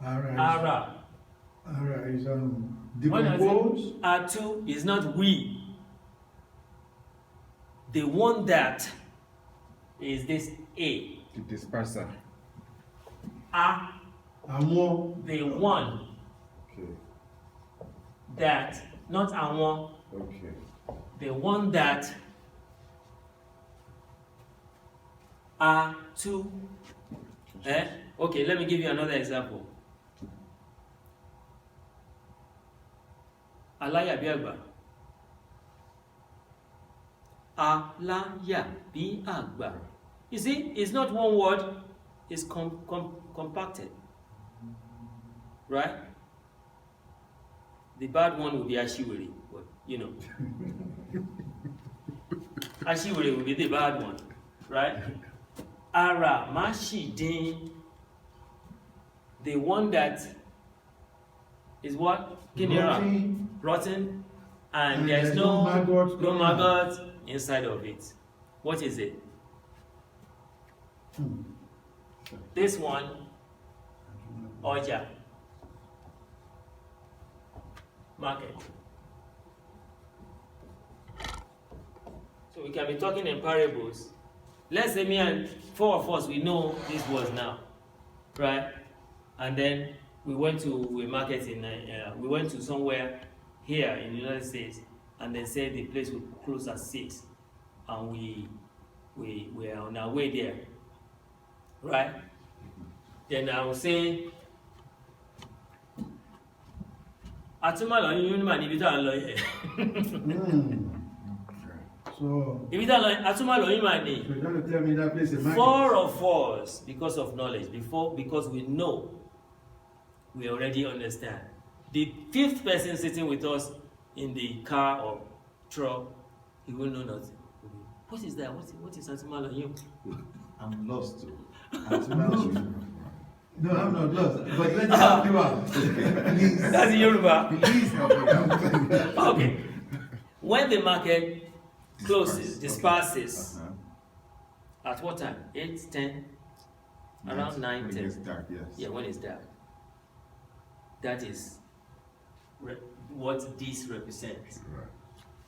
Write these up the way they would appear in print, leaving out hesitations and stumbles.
Ara. Ara is When I decompose. say atu is not we. The one that is this A. The disperser. A. Àwọn. The one Okay. that, not àwọn. Okay. The one that are two. Okay, let me give you another example. Alaya bí àgbà. Alaya bí àgbà. You see, it's not one word, it's compacted. Right? The bad one will be Ashiwere, but you know. Ashiwere will be the bad one, right? Ara Mashidin, the one that is what? Rotten, and there's no maggot inside of it. What is it? This one, Oja. Market. So we can be talking in parables. Let's say me and four of us, we know this words now, right? And then we went to a market we went to somewhere here in the United States, and they said the place will close at 6, and we were on our way there, right? Then I was saying, Atumalo yín mà níbi tá ń lọ yẹn. So Ibi tá ń lọ Atumalo yín mà ní. you're trying to tell me that place is market. 4 of us, because of knowledge, because we know, we already understand. The 5th person sitting with us in the car or truck, he will know nothing. What is that? What is Atumalo yín? I'm lost too. No, I'm not lost. But let me help you out. Please. That's Yoruba. Please help me out. Okay. When the market disperses, at what time? 8, 10, around 9, when 10. it's dark, yes. Yeah, when it's dark. That is what this represents. Right.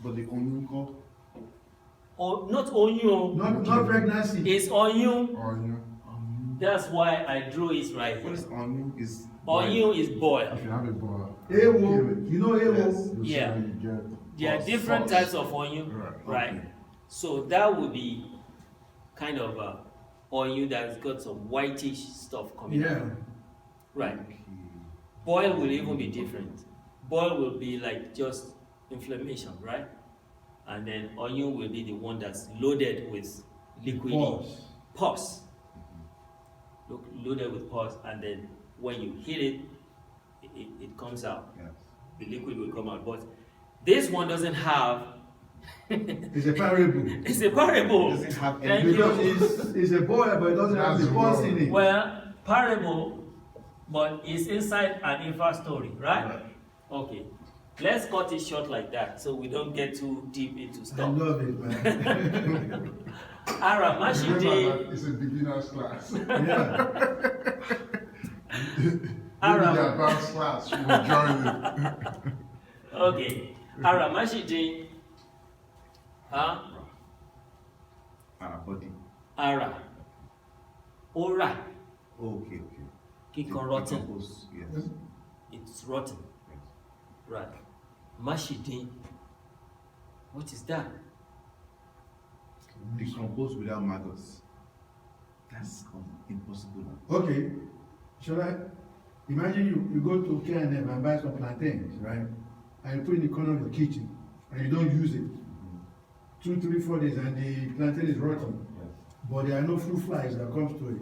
But the onion, Or not onion. Not pregnancy. It's onion. onion. That's why I drew it right What here. is onion? Is Onion is boiled. If you have a boil, Ewo. You know Ewo? Yes. you Yeah. see you get There are different sauce. types of onion, Right, right? okay. So that would be kind of onion that's got some whitish stuff coming Yeah. out. Right. Okay. Boil will even be different. Boil will be like just inflammation, right? And then onion will be the one that's loaded with liquid Pause. pus. Loaded with pus, and then when you hit it, it comes out. Yes. The liquid will come out. But this one doesn't have. It's a parable. It's a parable. It doesn't have Thank any. Because you. it's a boy, but it doesn't have the That's pulse a in boy. it. Well, parable, but it's inside an infant story, right? Okay. Let's cut it short like that so we don't get too deep into I stuff. love it, man. Ara Remember Mashide. that it's a beginner's class. Yeah. Maybe Ara. the advanced class, you will join it. Okay. Ara Mashide. Huh? Body. Ara. Ora. Okay, okay. Kikon rotten. Decompose, yes. It's rotten. Yes. Right. Mashide. What is that? Decompose without maggots. That's impossible now. Okay. Shall I? Imagine you go to K&M and buy some plantains, right? And you put it in the corner of your kitchen and you don't use it. 2, 3, 4 days and the plantain is rotten. Yes. But there are no fruit flies that comes to it.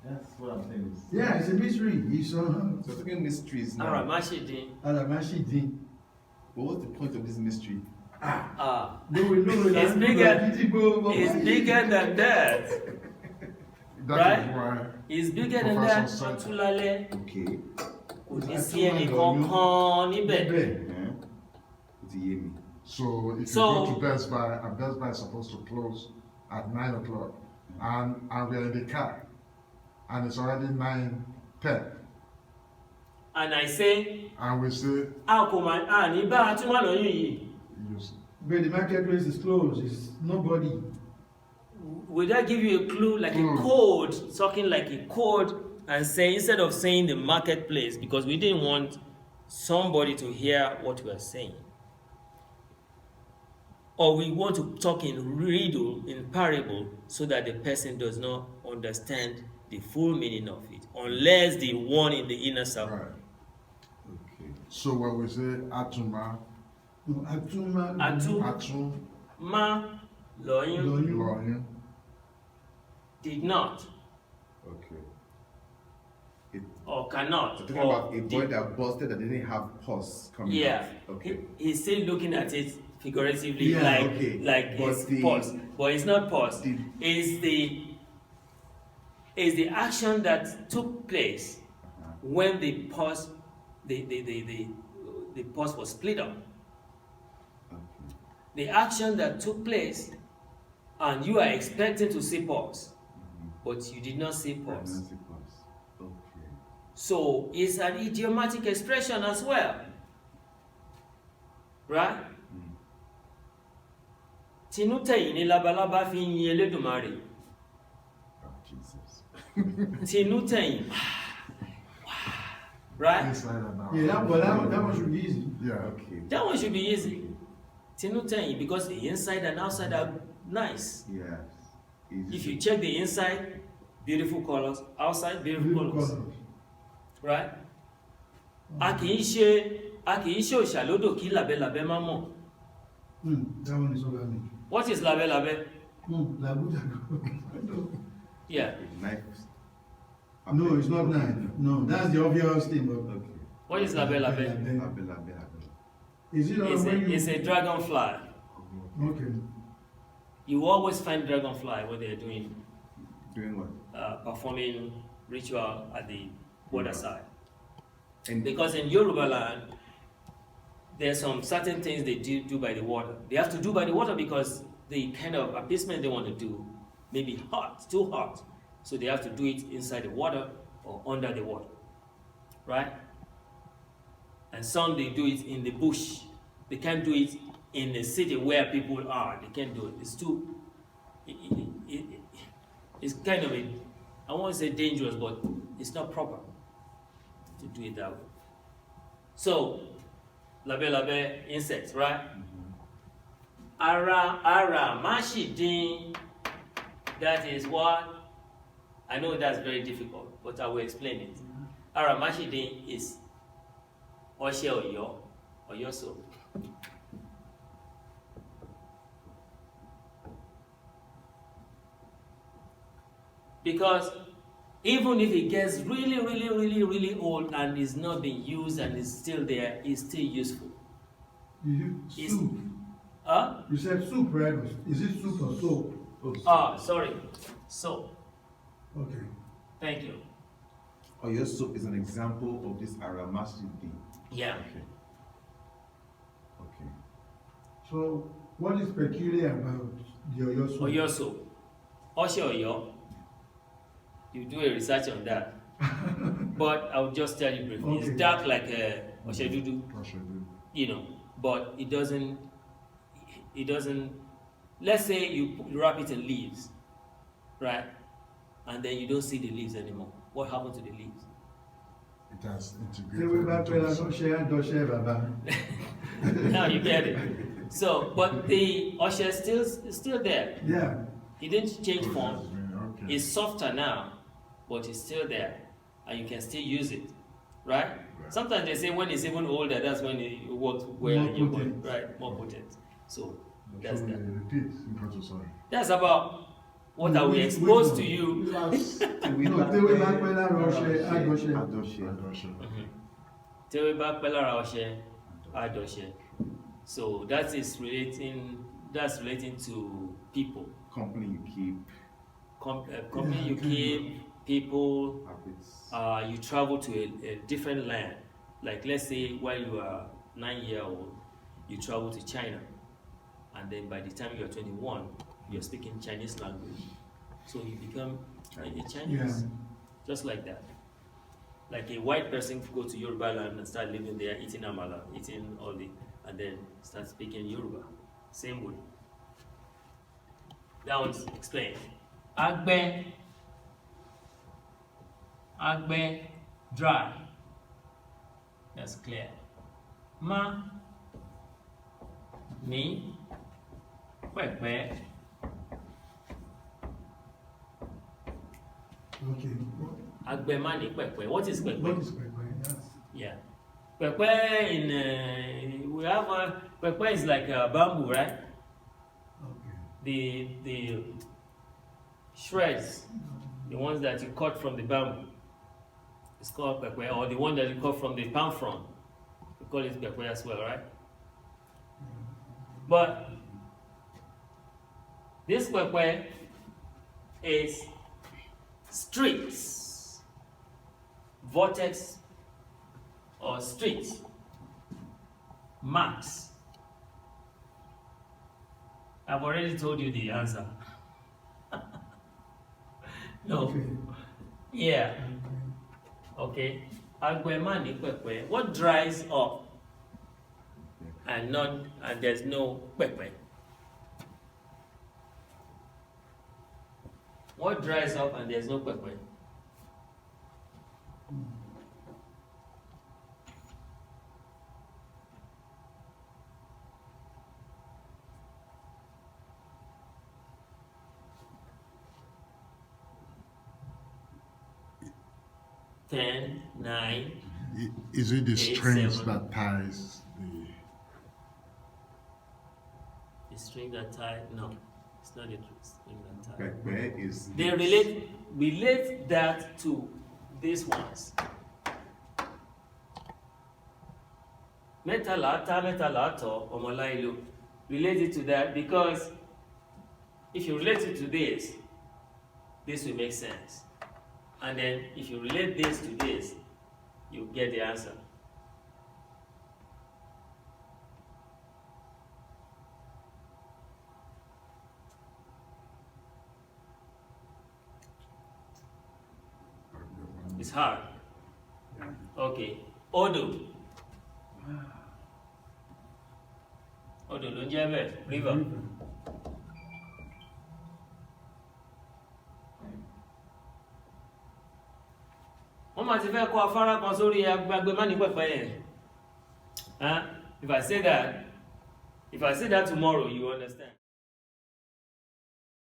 That's what I'm saying. Yeah, it's a mystery. It's So we're talking mysteries now. Ara Mashide. Alamashidin. But what's the point of this mystery? Ah. No, It's bigger. It's bigger than that. That Right? is why It's bigger than that. Professor said- Ṣọtúnlálẹ́ Okay. kò ní sí ẹnì kankan níbẹ̀. Yeah. It's a yemi. so if So- you go to Best Buy, and Best Buy is supposed to close at 9 o'clock, and we're in the car, and it's already 9:10. and I say, And we say, how come I ní bá túmọ̀ lọ́yún yìí? use But the marketplace is closed, it's nobody. Would I give you a clue, like a code, talking like a code, and say, instead of saying the marketplace, because we didn't want somebody to hear what we are saying, or we want to talk in riddle, in parable, so that the person does not understand the full meaning of it, unless the one in the inner circle. right. Okay. So when we say atuma, No, Atuma. atum, Ma lọ́yún loyun, did not Okay. It, or cannot. so talking or about a boy did- that busted that didn't have pus coming Yeah. out. Okay. He's still looking at it figuratively, Yeah, like okay. like But it's the- pause, but it's not pause. the- It's the action that took place Uh-huh. when the pause, the pause was split up. Okay. The action that took place, and you are expecting to see pause, but you did not see pause. Pregnancy pus. Okay. So it's an idiomatic expression as well, right? Tinútẹ̀yìn ni labalábá fi ń yin Elédùmarè. Oh, Jesus. Tinútẹ̀yìn. Right? inside and out. Yeah, that one should be easy. Yeah. Okay. That one should be easy. Tinútẹ̀yìn, because the inside and outside are nice. Yes. Easy. If you check the inside, beautiful colors, outside, beautiful Beautiful colors. colors. Right? A kì í ṣe òṣàlódò kí làbẹ́làbẹ́ má mọ̀. That one is organic. What is làbẹ́làbẹ́? Labuja. Yeah. With knife. No, it's not knife. No, that's the obvious thing. But Okay. What is làbẹ́làbẹ́? Labella. is it not when It's a dragonfly. Okay. You always find dragonfly when they're doing Doing what? performing ritual at the water side. And Because in Yoruba land, there's some certain things they do by the water. They have to do by the water because the kind of appeasement they want to do may be hot, too hot. So they have to do it inside the water or under the water. Right? And some they do it in the bush. They can't do it in the city where people are. They can't do it. It's too. It's kind of I won't say dangerous, but it's not proper to do it that way. So, labe insects, right? Ara mashidin. That is what I know that's very difficult, but I will explain it. Ara mashidin is Oshe Oyo soap. Because even if it gets really old and is not being used and is still there, it's still useful. Is it soup? Huh? You said soup, right? Is it soup or soap? Sorry. So, Okay. thank you. Oh, your soap is an example of this aromatic thing. Yeah. Okay. Okay. So, what is peculiar about the Oyo soup? Oyo soap. Oshe Oyo. You do a research on that. But I'll just tell you briefly. Okay. It's dark like Oshe Dudu, Russia, but it doesn't, let's say you wrap it in leaves, right? And then you don't see the leaves anymore. What happened to the leaves? it has Say we integrated back into when I the don't soup. share, don't share, Baba. Now you get it. So, but the Oshe is still there. Yeah. It didn't change form. Okay. It's softer now, but it's still there, and you can still use it, right? Sometimes they say when it's even older, that's when it works well More in your body, potent. right? More potent. So that's So that. repeat because of sorry. That's about what I will Which expose one? to you. No, they way back when I don't share, I don't share. Russia. Tewe back pelara oshe, adoshe. So that is relating. That's relating to people, Company you keep, company you okay. keep, people. habits. You travel to a different land. Like let's say while you are 9-year-old, you travel to China, and then by the time you are 21, you're speaking Chinese language. So you become a Chinese, Yeah. just like that. Like a white person go to Yoruba land and start living there, eating amala, eating all the, and then start speaking Yoruba. Same way. That one's explained. Agbe, dry. That's clear. Ma, ni, pepe. Okay. Agbe ma ni pepe. What is pepe? What is Kwekwe? That's Yeah. Pepe in we have pepe is like a bamboo, right? okay. The shreds, the ones that you cut from the bamboo, it's called pepe, or the one that you cut from the palm frond, we call it pepe as well, right? But this pepe is streets, vortex or streets, marks. I've already told you the answer. No. Okay. Yeah. Okay. Agbemani pepe. What dries up and there's no pepe? What dries up and there's no pepe? Ten, 9. Is it the 8, strings 7. that ties the? The string that tie? No, it's not the string that tie. Pepe is. They relate that to these ones. Metalato, omolailo. Relate it to that because if you relate it to this will make sense. And then if you relate this to this, you get the answer. It's hard. Okay. Odo. Odo ló ń jẹ́ bẹ́ẹ̀, river. Wọ́n máa ti fẹ́ kọ́ afárá kan sórí Agbemani pepe yẹn. If I say that tomorrow, you understand.